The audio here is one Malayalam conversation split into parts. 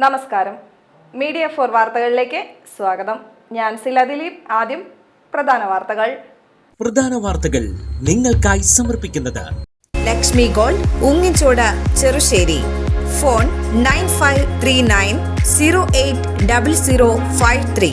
നമസ്കാരം. മീഡിയ ഫോർ വാർത്തകളിലേക്ക് സ്വാഗതം. ഞാൻ സില ദിലീപ്. ആദ്യം പ്രധാന വാർത്തകൾ നിങ്ങൾക്കായി സമർപ്പിക്കുന്നത് ലക്ഷ്മി ഗോൾഡ്, ഉങ്ങിച്ചോട്, ചെറുശ്ശേരി. ഫോൺ 9539080053.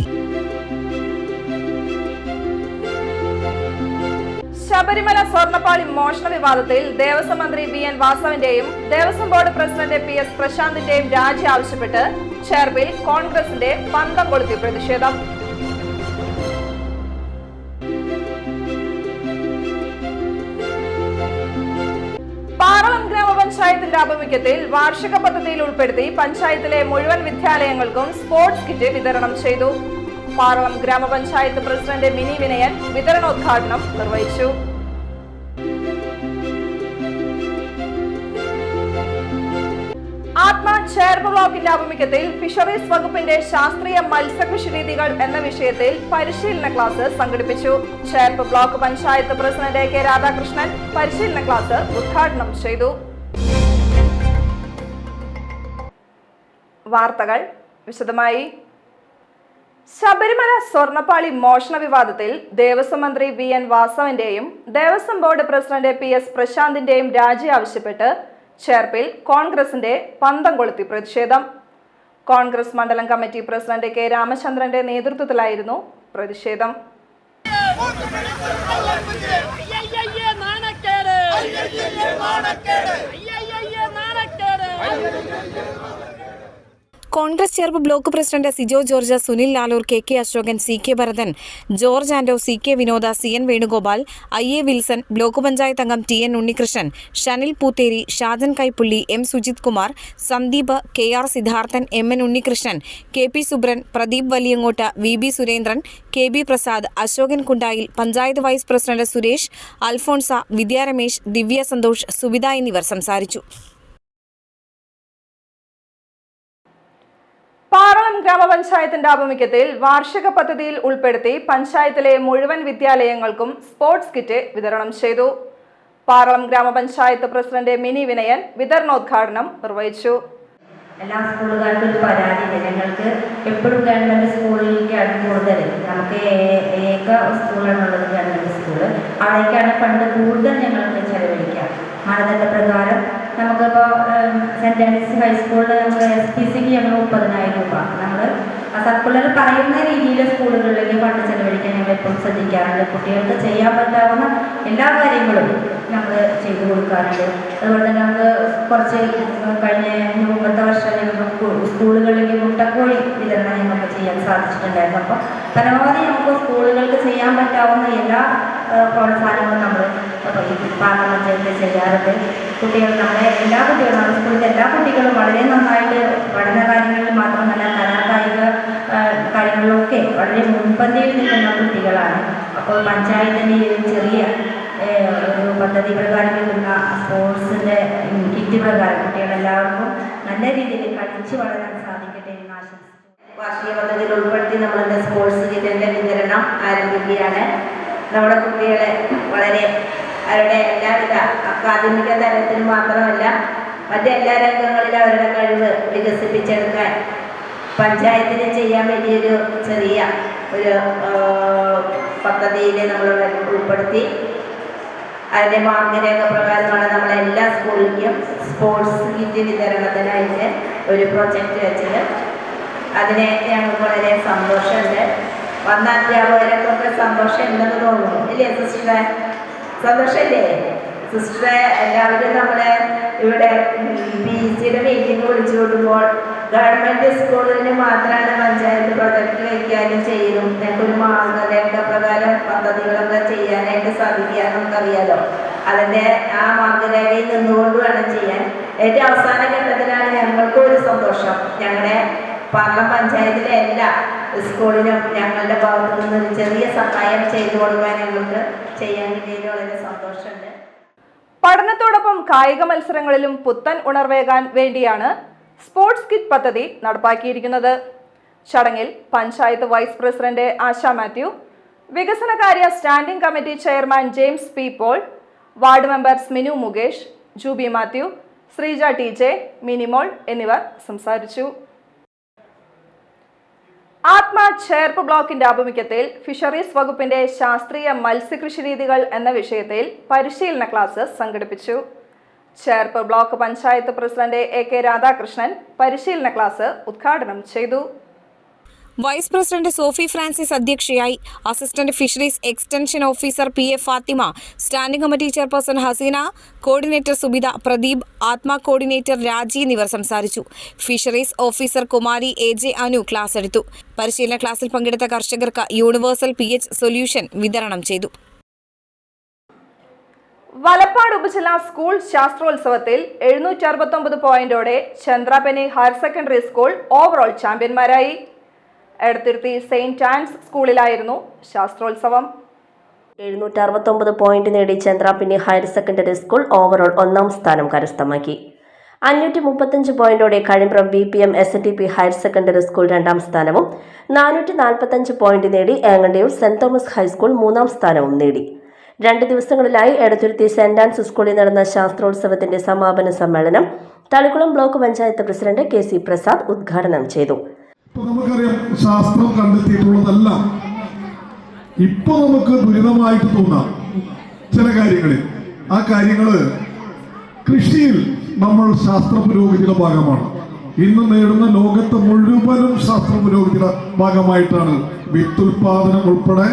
ശബരിമല സ്വർണ്ണപ്പാളി മോഷണ വിവാദത്തിൽ ദേവസ്വം മന്ത്രി BN വാസവന്റെയും ദേവസ്വം ബോർഡ് പ്രസിഡന്റ് PS പ്രശാന്തിന്റെയും രാജി ആവശ്യപ്പെട്ട് ചേർപ്പിൽ കോൺഗ്രസിന്റെ പന്തം കൊളുത്തി പ്രതിഷേധം. പാറളം ഗ്രാമപഞ്ചായത്തിന്റെ ആഭിമുഖ്യത്തിൽ വാർഷിക പദ്ധതിയിൽ ഉൾപ്പെടുത്തി പഞ്ചായത്തിലെ മുഴുവൻ വിദ്യാലയങ്ങൾക്കും സ്പോർട്സ് കിറ്റ് വിതരണം ചെയ്തു. പാറളം ഗ്രാമപഞ്ചായത്ത് പ്രസിഡന്റ് മിനി വിനയൻ വിതരണോദ്ഘാടനം നിർവഹിച്ചു. ആത്മാ ചേർപ്പ് ബ്ലോക്കിന്റെ ആഭിമുഖ്യത്തിൽ ഫിഷറീസ് വകുപ്പിന്റെ ശാസ്ത്രീയ മത്സ്യകൃഷി രീതികൾ എന്ന വിഷയത്തിൽ പരിശീലന ക്ലാസ് സംഘടിപ്പിച്ചു. Cherpu block panchayat president K Radhakrishnan പരിശീലന ക്ലാസ് ഉദ്ഘാടനം ചെയ്തു. വാർത്തകൾ വിശദമായി. ശബരിമല സ്വർണ്ണപ്പാളി മോഷണ വിവാദത്തിൽ ദേവസ്വം മന്ത്രി BN വാസവന്റെയും ദേവസ്വം ബോർഡ് പ്രസിഡന്റ് PS പ്രശാന്തിന്റെയും രാജി ആവശ്യപ്പെട്ട് ചേർപ്പിൽ കോൺഗ്രസിന്റെ പന്തം കൊളുത്തി പ്രതിഷേധം. കോൺഗ്രസ് മണ്ഡലം കമ്മിറ്റി പ്രസിഡന്റ് K രാമചന്ദ്രന്റെ നേതൃത്വത്തിലായിരുന്നു പ്രതിഷേധം. Congress Cherpu block president Sijo George, Sunil Lalur, KK Ashokan, CK Bharathan, George Ando, CK Vinoda, CN Venugopal, IA Wilson, block panchayat അംഗം TN Unnikrishnan, Shanil Poothery, Shajan Kaipully, M Sujith Kumar, Sandeep, KR Siddharthan, MN Unnikrishnan, KP Subran, Pradeep Valiyangottu, VB Surendran, KB Prasad, Ashokan Kundayil, panchayat vice president Suresh, Alphonsa, Vidya Ramesh, Divya Santhosh, Subitha എന്നിവർ സംസാരിച്ചു. പാറളം ഗ്രാമപഞ്ചായത്തിന്റെ ആഭിമുഖ്യത്തിൽ വാർഷിക പദ്ധതിയിൽ ഉൾപ്പെടുത്തി പഞ്ചായത്തിലെ മുഴുവൻ വിദ്യാലയങ്ങൾക്കും സ്പോർട്സ് കിറ്റ് വിതരണം ചെയ്തു. പാറളം ഗ്രാമപഞ്ചായത്ത് പ്രസിഡന്റ് മിനി വിനയൻ വിതരണോദ്ഘാടനം നിർവഹിച്ചു. എല്ലാ സ്കൂളുകാർക്കും ഒരു പരാതി ജനങ്ങൾക്ക് എപ്പോഴും ഗവൺമെൻറ് സ്കൂളിലേക്കാണ് കൂടുതൽ. നമുക്ക് ഏക സ്കൂളാണുള്ളത്, ഗവൺമെൻറ് സ്കൂള്. അവിടേക്കാണ് ഫണ്ട് കൂടുതൽ ഞങ്ങൾക്ക് ചെലവഴിക്കുക. മാനദണ്ഡപ്രകാരം നമുക്കിപ്പോൾ സെൻറ് ആൻഡ്രീസ് ഹൈസ്കൂളിൽ നമുക്ക് SPCക്ക് ഞങ്ങൾ 30,000 രൂപ നമ്മൾ സർക്കുലർ പറയുന്ന രീതിയിൽ സ്കൂളുകളിലേക്ക് ഫണ്ട് ചെലവഴിക്കാൻ ഞങ്ങൾ എപ്പോഴും ശ്രദ്ധിക്കാറുണ്ട്. കുട്ടികൾക്ക് ചെയ്യാൻ പറ്റാവുന്ന എല്ലാ കാര്യങ്ങളും നമ്മൾ ചെയ്തു കൊടുക്കാറുണ്ട്. അതുപോലെ തന്നെ നമുക്ക് കുറച്ച് കഴിഞ്ഞ മുമ്പത്തെ വർഷം ഞങ്ങൾക്ക് സ്കൂളുകളിലേക്ക് മുട്ടക്കോഴി വിതരണം ഞങ്ങൾക്ക് ചെയ്യാൻ സാധിച്ചിട്ടുണ്ടായിരുന്നു. അപ്പോൾ പരമാവധി നമുക്ക് സ്കൂളുകൾക്ക് ചെയ്യാൻ പറ്റാവുന്ന എല്ലാ പ്രോത്സാഹനങ്ങളും നമ്മൾ പാറളം പഞ്ചായത്തിൽ ചെയ്യാറുണ്ട്. കുട്ടികൾ നമ്മുടെ എല്ലാ കുട്ടികളും നമ്മുടെ സ്കൂളിലെ എല്ലാ കുട്ടികളും വളരെ നന്നായിട്ട് പഠന കാര്യങ്ങളിൽ മാത്രമല്ല കലാകായിക കാര്യങ്ങളിലൊക്കെ വളരെ മുൻപന്തിയിൽ നിൽക്കുന്ന കുട്ടികളാണ്. അപ്പോൾ പഞ്ചായത്തിൻ്റെ ചെറിയ ഒരു പദ്ധതി പ്രകാരം കിട്ടുന്ന സ്പോർട്സിൻ്റെ കിറ്റ് പ്രകാരം കുട്ടികളെല്ലാവർക്കും നല്ല രീതിയിൽ കളിച്ച് വളരാൻ സാധിക്കട്ടെ എന്ന് ആശംസിച്ചു. വാർഷിക പദ്ധതിയിൽ ഉൾപ്പെടുത്തി നമ്മളുടെ സ്പോർട്സ് കിറ്റിൻ്റെ വിതരണം ആരംഭിക്കുകയാണ്. നമ്മുടെ കുട്ടികളെ വളരെ അവരുടെ എല്ലാവിധ അക്കാദമിക തലത്തിൽ മാത്രമല്ല മറ്റെല്ലാ രംഗങ്ങളിലും അവരുടെ കഴിവ് വികസിപ്പിച്ചെടുക്കാൻ പഞ്ചായത്തിന് ചെയ്യാൻ വേണ്ടിയൊരു ചെറിയ ഒരു പദ്ധതിയിൽ നമ്മൾ ഉൾപ്പെടുത്തി അതിൻ്റെ മാർഗരേഖ പ്രകാരമാണ് നമ്മളെല്ലാ സ്കൂളിലേക്കും സ്പോർട്സ് കിറ്റ് വിതരണത്തിനായിട്ട് ഒരു പ്രൊജക്റ്റ് വെച്ചത്. അതിനെ ഞങ്ങൾക്ക് വളരെ സന്തോഷമുണ്ട്. വന്ന അധ്യാപകർക്കൊക്കെ സന്തോഷം ഉണ്ടെന്ന് തോന്നുന്നു, ഇല്ലേ സിസ്റ്ററെ? സന്തോഷമല്ലേ സിസ്റ്ററെ? എല്ലാവരും നമ്മളെ ഇവിടെ PCയുടെ മീറ്റിംഗ് വിളിച്ചു കൊടുക്കുമ്പോൾ ഗവൺമെൻറ് സ്കൂളിന് മാത്രമാണ് പഞ്ചായത്ത് പ്രൊജക്റ്റ് വയ്ക്കാനും ചെയ്യുന്നു. ഞങ്ങൾക്കൊരു മാർഗരേഖ പ്രകാരം പദ്ധതികളൊക്കെ ചെയ്യാനായിട്ട് സാധിക്കുക നമുക്കറിയാലോ. അതിൻ്റെ ആ മാർഗരേഖയിൽ നിന്നുകൊണ്ട് വേണം ചെയ്യാൻ. ഏറ്റവും അവസാന ഘട്ടത്തിലാണ് ഞങ്ങൾക്കൊരു സന്തോഷം. ഞങ്ങളുടെ പാറളം പഞ്ചായത്തിലെ എല്ലാ സ്കൂളിനും ഞങ്ങളുടെ ഭാഗത്തു നിന്നൊരു ചെറിയ സഹായം ചെയ്തു കൊടുക്കാൻ ഞങ്ങൾക്ക് ചെയ്യാൻ കിട്ടിയതിൽ വളരെ സന്തോഷമുണ്ട്. പഠനത്തോടൊപ്പം കായിക മത്സരങ്ങളിലും പുത്തൻ ഉണർവേകാൻ വേണ്ടിയാണ് സ്പോർട്സ് കിറ്റ് പദ്ധതി നടപ്പാക്കിയിരിക്കുന്നത്. ചടങ്ങിൽ പഞ്ചായത്ത് വൈസ് പ്രസിഡന്റ് ആശ മാത്യു, വികസനകാര്യ standing committee chairman James P. Paul, ward members Minu Mukesh, Jubi Mathew, Sreeja TJ, Minimol എന്നിവർ സംസാരിച്ചു. ആത്മ ചേർപ്പ് ബ്ലോക്കിന്റെ ആഭിമുഖ്യത്തിൽ ഫിഷറീസ് വകുപ്പിന്റെ ശാസ്ത്രീയ മത്സ്യകൃഷി രീതികൾ എന്ന വിഷയത്തിൽ പരിശീലന ക്ലാസ് സംഘടിപ്പിച്ചു. Cherpu block panchayat president AK Radhakrishnan പരിശീലന ക്ലാസ് ഉദ്ഘാടനം ചെയ്തു. വൈസ് പ്രസിഡന്റ് സോഫി ഫ്രാൻസിസ് അധ്യക്ഷയായി. Assistant fisheries extension officer PA Fathima, standing committee chairperson Haseena, coordinator Subitha, Pradeep, Atma coordinator Raji എന്നിവർ സംസാരിച്ചു. Fisheries officer Kumari AJ Anu class എടുത്തു. പരിശീലന ക്ലാസ്സിൽ പങ്കെടുത്ത കർഷകർക്ക് യൂണിവേഴ്സൽ PH സൊല്യൂഷൻ വിതരണം ചെയ്തു. വലപ്പാട് ഉപജില്ലാ സ്കൂൾ ശാസ്ത്രോത്സവത്തിൽ 769 പോയിന്റോടെ Chandrapinni higher secondary school overall ചാമ്പ്യന്മാരായി. എടത്തുരുത്തി സെയിന്റ് ആൻസ് സ്കൂളിലായിരുന്നു ശാസ്ത്രോത്സവം. 769 പോയിന്റ് നേടി Chandrapinni higher secondary school overall 1ാം സ്ഥാനം കരസ്ഥമാക്കി. 535 പോയിന്റോടെ Kazhimbram BPM STP higher secondary school 2ാം സ്ഥാനവും 445 പോയിന്റ് നേടി ഏങ്ങണ്ടിയൂർ സെന്റ് തോമസ് ഹൈസ്കൂൾ 3ാം സ്ഥാനവും നേടി. 2 ദിവസങ്ങളിലായി എടത്തുരുത്തി സെന്റ് ആൻസ് സ്കൂളിൽ നടന്ന ശാസ്ത്രോത്സവത്തിന്റെ സമാപന സമ്മേളനം Thalikulam block panchayat president KC Prasad ഉദ്ഘാടനം ചെയ്തു. നമുക്കറിയാം, ശാസ്ത്രം കണ്ടെത്തിയിട്ടുള്ളതല്ല ഇപ്പൊ നമുക്ക് ദുരിതമായിട്ട് തോന്നാം ചില കാര്യങ്ങളിൽ. ആ കാര്യങ്ങള് കൃഷിയിൽ നമ്മൾ ശാസ്ത്ര പുരോഗതിയുടെ ഭാഗമാണ്. ഇന്ന് നേടുന്ന ലോകത്ത് മുഴുവനും ശാസ്ത്ര പുരോഗതിയുടെ ഭാഗമായിട്ടാണ്. വിത്തുൽപാദനം ഉൾപ്പെടെ,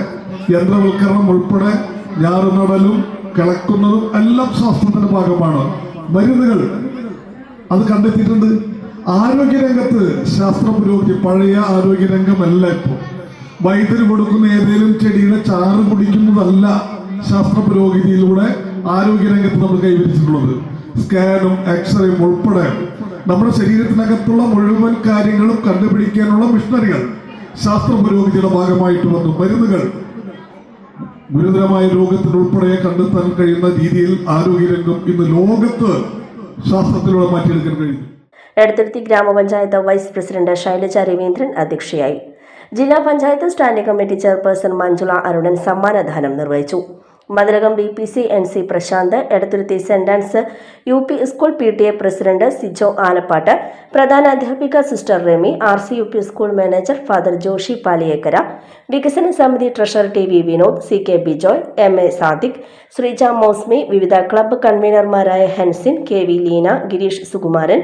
യന്ത്രവൽക്കരണം ഉൾപ്പെടെ, ഞാറുനടലും കിളക്കുന്നതും എല്ലാം ശാസ്ത്രത്തിന്റെ ഭാഗമാണ്. മരുന്നുകൾ അത് കണ്ടെത്തിയിട്ടുണ്ട്. ആരോഗ്യരംഗത്ത് ശാസ്ത്ര പുരോഗതി, പഴയ ആരോഗ്യരംഗമല്ല. ഇപ്പോൾ വൈദ്യുതി കൊടുക്കുന്ന ഏതെങ്കിലും ചെടിയുടെ ചാറ് കുടിക്കുന്നതല്ല ശാസ്ത്ര പുരോഗതിയിലൂടെ ആരോഗ്യരംഗത്ത് നമ്മൾ കൈവരിച്ചിട്ടുള്ളത്. സ്കാനും എക്സ്റേയും ഉൾപ്പെടെ നമ്മുടെ ശരീരത്തിനകത്തുള്ള മുഴുവൻ കാര്യങ്ങളും കണ്ടുപിടിക്കാനുള്ള മിഷനറികൾ ശാസ്ത്ര പുരോഗതിയുടെ ഭാഗമായിട്ട് വന്നു. മരുന്നുകൾ ഗുരുതരമായ രോഗത്തിനുൾപ്പെടെ കണ്ടെത്താൻ കഴിയുന്ന രീതിയിൽ ആരോഗ്യരംഗം ഇന്ന് ലോകത്ത് ശാസ്ത്രത്തിലൂടെ മാറ്റിയെടുക്കാൻ കഴിയും. എടത്തുരുത്തി ഗ്രാമപഞ്ചായത്ത് വൈസ് പ്രസിഡന്റ് ശൈലജ രവീന്ദ്രൻ അധ്യക്ഷയായി. ജില്ലാ panchayat standing committee chairperson Manjula Arunan സമ്മാനദാനം നിർവഹിച്ചു. Mathilakam BPC NC Prashanth, Edathuruthy saint Ann's UP school PTA president Sijo Alappatt, പ്രധാനാധ്യാപിക sister Remi, RCUP school manager father Joshi Paliyekkara, വികസന സമിതി treasurer TV Vinod, CK Bijoy, MA Sadiq, Sreeja Mosmi, വിവിധ ക്ലബ്ബ് കൺവീനർമാരായ ഹെൻസിൻ, KV ലീന, ഗിരീഷ് സുകുമാരൻ,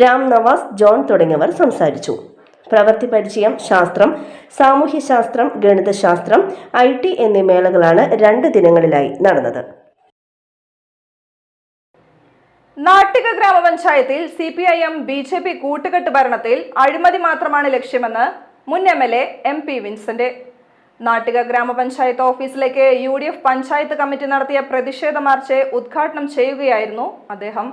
രാം നവാസ്, ജോൺ തുടങ്ങിയവർ സംസാരിച്ചു. പ്രവൃത്തി പരിചയം, ശാസ്ത്രം, സാമൂഹ്യശാസ്ത്രം, ഗണിതശാസ്ത്രം, IT എന്നീ മേളകളാണ് 2 ദിനങ്ങളിലായി നടന്നത്. നാട്ടിക ഗ്രാമപഞ്ചായത്തിൽ CPIM BJP കൂട്ടുകെട്ട് ഭരണത്തിൽ അഴിമതി മാത്രമാണ് ലക്ഷ്യമെന്ന് മുൻ MLA MP വിൻസെന്റ്. നാട്ടിക ഗ്രാമപഞ്ചായത്ത് ഓഫീസിലേക്ക് UDF പഞ്ചായത്ത് കമ്മിറ്റി നടത്തിയ പ്രതിഷേധ മാർച്ച് ഉദ്ഘാടനം ചെയ്യുകയായിരുന്നു അദ്ദേഹം.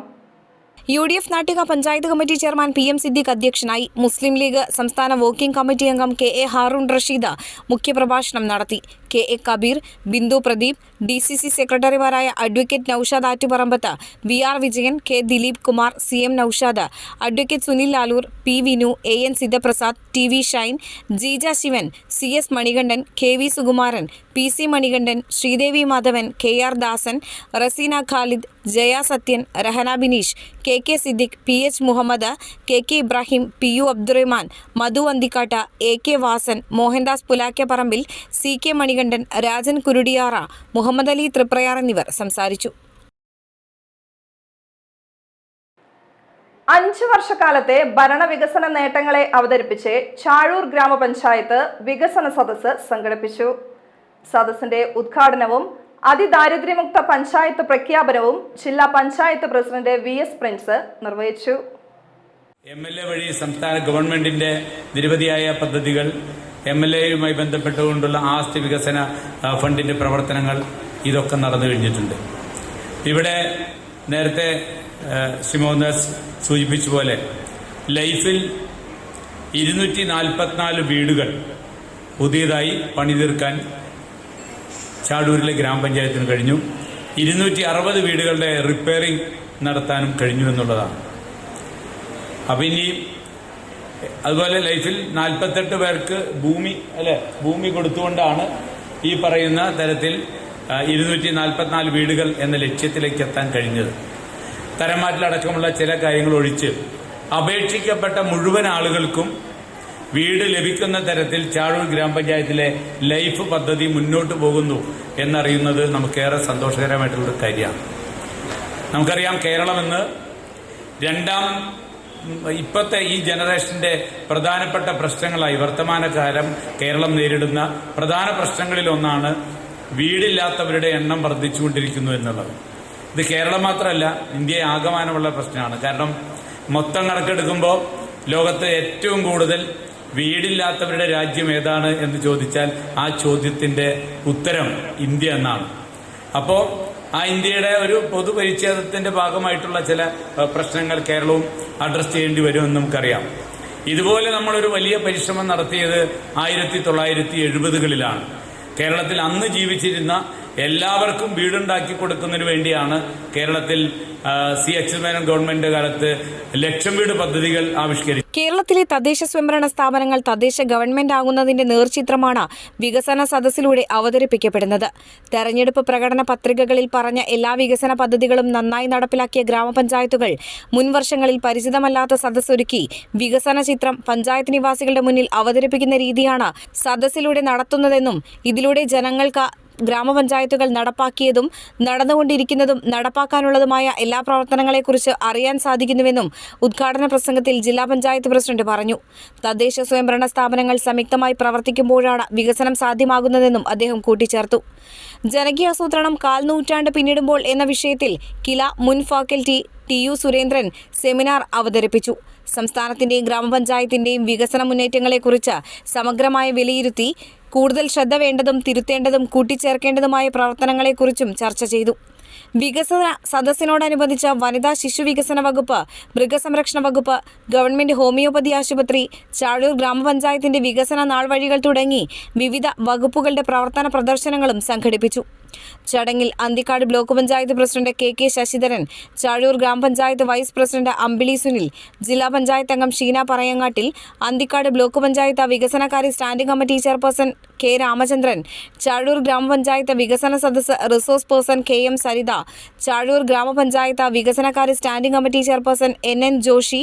UDF Nattika panchayat committee chairman PM Siddique അധ്യക്ഷനായി. മുസ്ലിം ലീഗ് സംസ്ഥാന വർക്കിംഗ് കമ്മിറ്റി അംഗം KA ഹാറൂൺ റഷീദ് മുഖ്യപ്രഭാഷണം നടത്തി. KA കബീർ, ബിന്ദു പ്രദീപ്, DCC സെക്രട്ടറിമാരായ advocate Naushad Attuparambath, VR Vijayan, K Dileep Kumar, CM Naushad, advocate Sunil Lalur, P Vinu, AN Sidhaprasad, TV Shine, Jeeja Sivan, CS Manikandan, KV Sukumaran, PC Manikandan, Sreedevi Madhavan, KR Dasan, Raseena Khalid, Jaya Sathyan, Rahana Bineesh, KK Siddique, PH Muhammad, KK Ibrahim, PU Abdurahman, Madhu അന്തിക്കാട്ട, AK Vasan, Mohandas പുലാക്കപ്പറമ്പിൽ, CK Manikandan, Rajan കുരുടിയാറ, Muhammad Ali Triprayar എന്നിവർ സംസാരിച്ചു. 5 വർഷക്കാലത്തെ ഭരണവികസന നേട്ടങ്ങളെ അവതരിപ്പിച്ച് ചാഴൂർ ഗ്രാമപഞ്ചായത്ത് വികസന സദസ്സ് സംഘടിപ്പിച്ചു. സദസ്സിന്റെ ഉദ്ഘാടനവും അതിദാരിദ്ര്യമുക്ത പഞ്ചായത്ത് പ്രഖ്യാപനവും ജില്ലാ പഞ്ചായത്ത് പ്രസിഡന്റ് VS പ്രിൻസ് നിർവഹിച്ചു. MLA വഴി സംസ്ഥാന ഗവൺമെന്റിന്റെ നിരവധിയായ പദ്ധതികൾ, MLAയുമായി ബന്ധപ്പെട്ടുകൊണ്ടുള്ള ആസ്തി വികസന ഫണ്ടിന്റെ പ്രവർത്തനങ്ങൾ ഇതൊക്കെ നടന്നു കഴിഞ്ഞിട്ടുണ്ട്. ഇവിടെ നേരത്തെ ശ്രീ മോഹൻദാസ് സൂചിപ്പിച്ച പോലെ ലൈഫിൽ 244 വീടുകൾ പുതിയതായി പണിതീർക്കാൻ ചാഴൂരിലെ ഗ്രാമപഞ്ചായത്തിന് കഴിഞ്ഞു. 260 വീടുകളുടെ റിപ്പയറിംഗ് നടത്താനും കഴിഞ്ഞു എന്നുള്ളതാണ്. അപ്പം ഇനി അതുപോലെ ലൈഫിൽ 48 പേർക്ക് ഭൂമി കൊടുത്തുകൊണ്ടാണ് ഈ പറയുന്ന തരത്തിൽ 244 വീടുകൾ എന്ന ലക്ഷ്യത്തിലേക്ക് എത്താൻ കഴിഞ്ഞത്. തരംമാറ്റലടക്കമുള്ള ചില കാര്യങ്ങൾ ഒഴിച്ച് അപേക്ഷിക്കപ്പെട്ട മുഴുവൻ ആളുകൾക്കും വീട് ലഭിക്കുന്ന തരത്തിൽ ചാഴൂർ ഗ്രാമപഞ്ചായത്തിലെ ലൈഫ് പദ്ധതി മുന്നോട്ട് പോകുന്നു എന്നറിയുന്നത് നമുക്കേറെ സന്തോഷകരമായിട്ടുള്ളൊരു കാര്യമാണ്. നമുക്കറിയാം, കേരളമെന്ന് ഇപ്പോഴത്തെ ഈ ജനറേഷന്റെ പ്രധാനപ്പെട്ട പ്രശ്നങ്ങളായി വർത്തമാനകാലം കേരളം നേരിടുന്ന പ്രധാന പ്രശ്നങ്ങളിലൊന്നാണ് വീടില്ലാത്തവരുടെ എണ്ണം വർദ്ധിച്ചുകൊണ്ടിരിക്കുന്നു എന്നുള്ളത്. ഇത് കേരളം മാത്രമല്ല, ഇന്ത്യയെ ആകമാനമുള്ള പ്രശ്നമാണ്. കാരണം മൊത്തം കണക്കെടുക്കുമ്പോൾ ലോകത്ത് ഏറ്റവും കൂടുതൽ വീടില്ലാത്തവരുടെ രാജ്യം ഏതാണ് എന്ന് ചോദിച്ചാൽ ആ ചോദ്യത്തിന്റെ ഉത്തരം ഇന്ത്യ എന്നാണ്. അപ്പോൾ ആ ഇന്ത്യയുടെ ഒരു പൊതുപരിച്ഛേദത്തിന്റെ ഭാഗമായിട്ടുള്ള ചില പ്രശ്നങ്ങൾ കേരളവും അഡ്രസ് ചെയ്യേണ്ടി വരുമെന്ന് നമുക്കറിയാം. ഇതുപോലെ നമ്മളൊരു വലിയ പരിശ്രമം നടത്തിയത് 1970-കളിലാണ്. കേരളത്തിൽ അന്ന് ജീവിച്ചിരുന്ന എല്ലാവർക്കും വീടുണ്ടാക്കി കൊടുക്കുന്നതിന് വേണ്ടിയാണ് കേരളത്തിൽ സി അച്യുതമേനോൻ ഗവൺമെന്റ് കാലത്ത് ലക്ഷം വീട് പദ്ധതികൾ ആവിഷ്കരിച്ചു. കേരളത്തിലെ തദ്ദേശ സ്വയംഭരണ സ്ഥാപനങ്ങൾ തദ്ദേശ ഗവൺമെന്റ് ആകുന്നതിന്റെ നേർചിത്രമാണ് വികസന സദസ്സിലൂടെ അവതരിപ്പിക്കപ്പെടുന്നത്. തെരഞ്ഞെടുപ്പ് പ്രകടന പത്രികകളിൽ പറഞ്ഞ എല്ലാ വികസന പദ്ധതികളും നന്നായി നടപ്പിലാക്കിയ ഗ്രാമപഞ്ചായത്തുകൾ മുൻവർഷങ്ങളിൽ പരിചിതമല്ലാത്ത സദസ്സൊരുക്കി വികസന ചിത്രം പഞ്ചായത്ത് നിവാസികളുടെ മുന്നിൽ അവതരിപ്പിക്കുന്ന രീതിയാണ് സദസ്സിലൂടെ നടത്തുന്നതെന്നും ഇതിലൂടെ ജനങ്ങൾക്ക് ഗ്രാമപഞ്ചായത്തുകൾ നടപ്പാക്കിയതും നടന്നുകൊണ്ടിരിക്കുന്നതും നടപ്പാക്കാനുള്ളതുമായ എല്ലാ പ്രവർത്തനങ്ങളെക്കുറിച്ച് അറിയാൻ സാധിക്കുന്നുവെന്നും ഉദ്ഘാടന പ്രസംഗത്തിൽ ജില്ലാ പഞ്ചായത്ത് പ്രസിഡന്റ് പറഞ്ഞു. തദ്ദേശ സ്വയംഭരണ സ്ഥാപനങ്ങൾ സംയുക്തമായി പ്രവർത്തിക്കുമ്പോഴാണ് വികസനം സാധ്യമാകുന്നതെന്നും അദ്ദേഹം കൂട്ടിച്ചേർത്തു. ജനകീയാസൂത്രണം 1/4 നൂറ്റാണ്ട് പിന്നിടുമ്പോൾ എന്ന വിഷയത്തിൽ കില മുൻ ഫാക്കൽറ്റി TU സുരേന്ദ്രൻ സെമിനാർ അവതരിപ്പിച്ചു. സംസ്ഥാനത്തിന്റെയും ഗ്രാമപഞ്ചായത്തിന്റെയും വികസന മുന്നേറ്റങ്ങളെക്കുറിച്ച് സമഗ്രമായ വിലയിരുത്തി കൂടുതൽ ശ്രദ്ധ വേണ്ടതും തിരുത്തേണ്ടതും കൂട്ടിച്ചേർക്കേണ്ടതുമായ പ്രവർത്തനങ്ങളെക്കുറിച്ചും ചർച്ച ചെയ്തു. വികസന സദസ്സിനോടനുബന്ധിച്ച് വനിതാ ശിശു വികസന വകുപ്പ്, മൃഗസംരക്ഷണ വകുപ്പ്, ഗവൺമെന്റ് ഹോമിയോപ്പതി ആശുപത്രി, ചാഴൂർ ഗ്രാമപഞ്ചായത്തിന്റെ വികസന നാൾവഴികൾ തുടങ്ങി വിവിധ വകുപ്പുകളുടെ പ്രവർത്തന പ്രദർശനങ്ങളും സംഘടിപ്പിച്ചു. ചടങ്ങിൽ Anthikad block panchayat president KK Sasidharan, Chazhur ഗ്രാമപഞ്ചായത്ത് വൈസ് പ്രസിഡന്റ് അമ്പിളി സുനിൽ, ജില്ലാ പഞ്ചായത്ത് അംഗം ഷീന പറയങ്ങാട്ടിൽ, അന്തിക്കാട് ബ്ലോക്ക് പഞ്ചായത്ത് വികസനകാര്യ standing committee chairperson K Ramachandran, Chazhur ഗ്രാമപഞ്ചായത്ത് വികസന സദസ്സ് resource person KM Saritha, Chazhur ഗ്രാമപഞ്ചായത്ത് വികസനകാര്യ standing committee chairperson NN Joshi,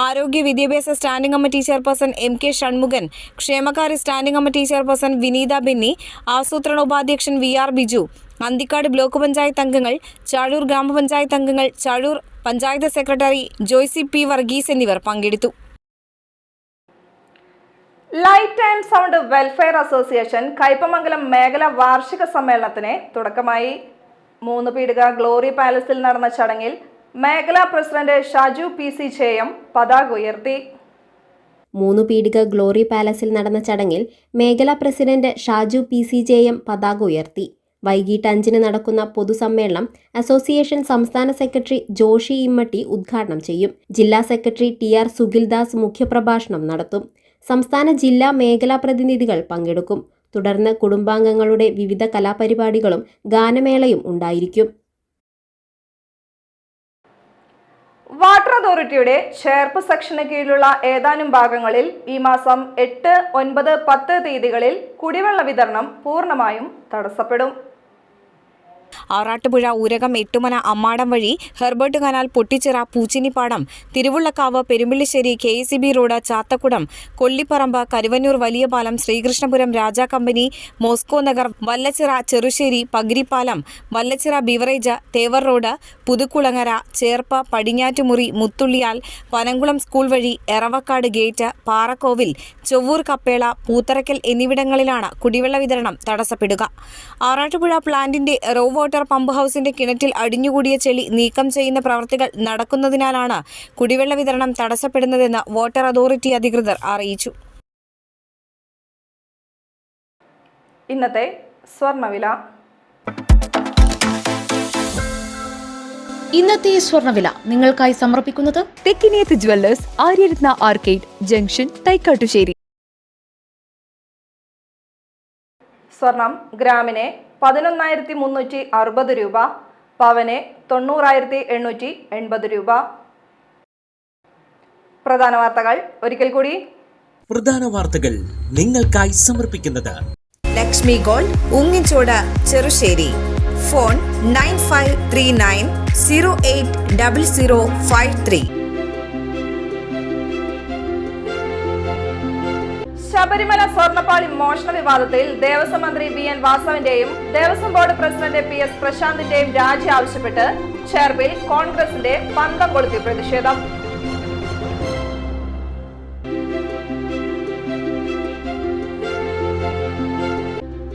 ആരോഗ്യ വിദ്യാഭ്യാസ standing committee chairperson MK Shanmukhan, ക്ഷേമകാര്യ standing committee chairperson Vineetha Benny, ആസൂത്രണ ഉപാധ്യക്ഷൻ VR ബിജു, അന്തിക്കാട് ബ്ലോക്ക് പഞ്ചായത്ത് അംഗങ്ങൾ, ചാഴൂർ ഗ്രാമപഞ്ചായത്ത് അംഗങ്ങൾ, ചാഴൂർ പഞ്ചായത്ത് സെക്രട്ടറി ജോയ്സി P വർഗീസ് എന്നിവർ പങ്കെടുത്തു. Light and sound welfare association Kaipamangalam മേഖല വാർഷിക സമ്മേളനത്തിന് തുടക്കമായി. 3 പീടിക ഗ്ലോറി പാലസിൽ നടന്ന ചടങ്ങിൽ മേഖലാ പ്രസിഡന്റ് ഷാജു PC JM പതാക ഉയർത്തി. 3 പീടിക ഗ്ലോറി പാലസിൽ നടന്ന ചടങ്ങിൽ മേഖലാ പ്രസിഡന്റ് ഷാജു PC JM പതാക ഉയർത്തി. വൈകിട്ട് 5-ന് നടക്കുന്ന പൊതുസമ്മേളനം അസോസിയേഷൻ സംസ്ഥാന സെക്രട്ടറി ജോഷി ഇമ്മട്ടി ഉദ്ഘാടനം ചെയ്യും. ജില്ലാ സെക്രട്ടറി TR സുഗിൽദാസ് മുഖ്യപ്രഭാഷണം നടത്തും. സംസ്ഥാന ജില്ലാ മേഖലാ പ്രതിനിധികൾ പങ്കെടുക്കും. തുടർന്ന് കുടുംബാംഗങ്ങളുടെ വിവിധ കലാപരിപാടികളും ഗാനമേളയും ഉണ്ടായിരിക്കും. വാട്ടർ അതോറിറ്റിയുടെ ചേർപ്പ് സെക്ഷന് കീഴിലുള്ള ഏതാനും ഭാഗങ്ങളിൽ ഈ മാസം 8, 9, 10 തീയതികളിൽ കുടിവെള്ള വിതരണം പൂർണ്ണമായും തടസ്സപ്പെടും. ആറാട്ടുപുഴ, ഊരകം, എട്ടുമന, അമ്മാടം വഴി, Herbert canal, Pottichira, Poochinipadam, Thiruvullakkavu, Perumpillissery, KCB road, Chathakudam, Kollipparambu, Karuvannur Valiyapalam, Sreekrishnapuram, Raja company, Moscow Nagar, Vallachira, Cherussery, Pagiripalam, Vallachira beverage, Thevar road, Puthukulangara, Cherpu, Padinjattumuri, Muthulliyal, Panamkulam school വഴി, എറവക്കാട് ഗേറ്റ്, പാറക്കോവിൽ, ചൊവ്വൂർ കപ്പേള, പൂത്തറയ്ക്കൽ എന്നിവിടങ്ങളിലാണ് കുടിവെള്ള വിതരണം തടസ്സപ്പെടുക. ആറാട്ടുപുഴ പ്ലാന്റിന്റെ റോ വാട്ടർ പമ്പ് ഹൗസിന്റെ കിണറ്റിൽ അടിഞ്ഞുകൂടിയ ചെളി നീക്കം ചെയ്യുന്ന പ്രവൃത്തികൾ നടക്കുന്നതിനാലാണ് കുടിവെള്ള വിതരണം തടസ്സപ്പെടുന്നതെന്ന് വാട്ടർ അതോറിറ്റി അധികൃതർ അറിയിച്ചു. ഇന്നത്തെ സ്വർണ്ണവില. ഇന്നത്തെ സ്വർണ്ണവില നിങ്ങൾക്കായി സമർപ്പിക്കുന്നത് Thekkiniyath jewellers, Aryaratna arcade junction, Thaikkattussery. സ്വർണം ഗ്രാമിന് 11,360 രൂപ, പവന് 90,880 രൂപ. പ്രധാന വാർത്തകൾ ഒരിക്കൽ കൂടി. പ്രധാന വാർത്തകൾ നിങ്ങൾക്കായി സമർപ്പിക്കുന്നത് ലക്ഷ്മി ഗോൾഡ്, ഉങ്ങിച്ചോട്, ചെറുശ്ശേരി. ഫോൺ 9539080053. ശബരിമല സ്വർണ്ണപ്പാളി മോഷണ വിവാദത്തിൽ ദേവസ്വം മന്ത്രി BN വാസവന്റെയും ദേവസ്വം ബോർഡ് പ്രസിഡന്റ് PS പ്രശാന്തിന്റെയും രാജി ആവശ്യപ്പെട്ട് ചേർപ്പിൽ കോൺഗ്രസിന്റെ പന്തം കൊളുത്തി പ്രതിഷേധം.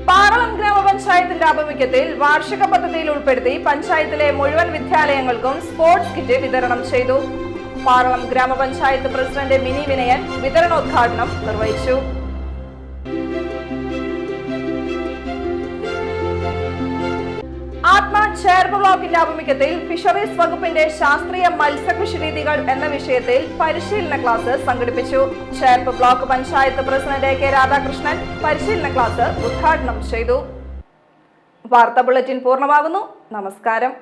പാറളം ഗ്രാമപഞ്ചായത്തിന്റെ ആഭിമുഖ്യത്തിൽ വാർഷിക പദ്ധതിയിൽ ഉൾപ്പെടുത്തി പഞ്ചായത്തിലെ മുഴുവൻ വിദ്യാലയങ്ങൾക്കും സ്പോർട്സ് കിറ്റ് വിതരണം ചെയ്തു. പാറളം ഗ്രാമപഞ്ചായത്ത് പ്രസിഡന്റ് മിനി വിനയൻ വിതരണോദ്ഘാടനം നിർവഹിച്ചു. ആത്മ ചേർപ്പ് ബ്ലോക്കിന്റെ ആഭിമുഖ്യത്തിൽ ഫിഷറീസ് വകുപ്പിന്റെ ശാസ്ത്രീയ മത്സ്യകൃഷി രീതികൾ എന്ന വിഷയത്തിൽ പരിശീലന ക്ലാസ് സംഘടിപ്പിച്ചു. Cherpu block panchayat president AK Radhakrishnan പരിശീലന ക്ലാസ് ഉദ്ഘാടനം ചെയ്തു. വാർത്താ ബുള്ളറ്റിൻ പൂർണ്ണമാകുന്നു. നമസ്കാരം.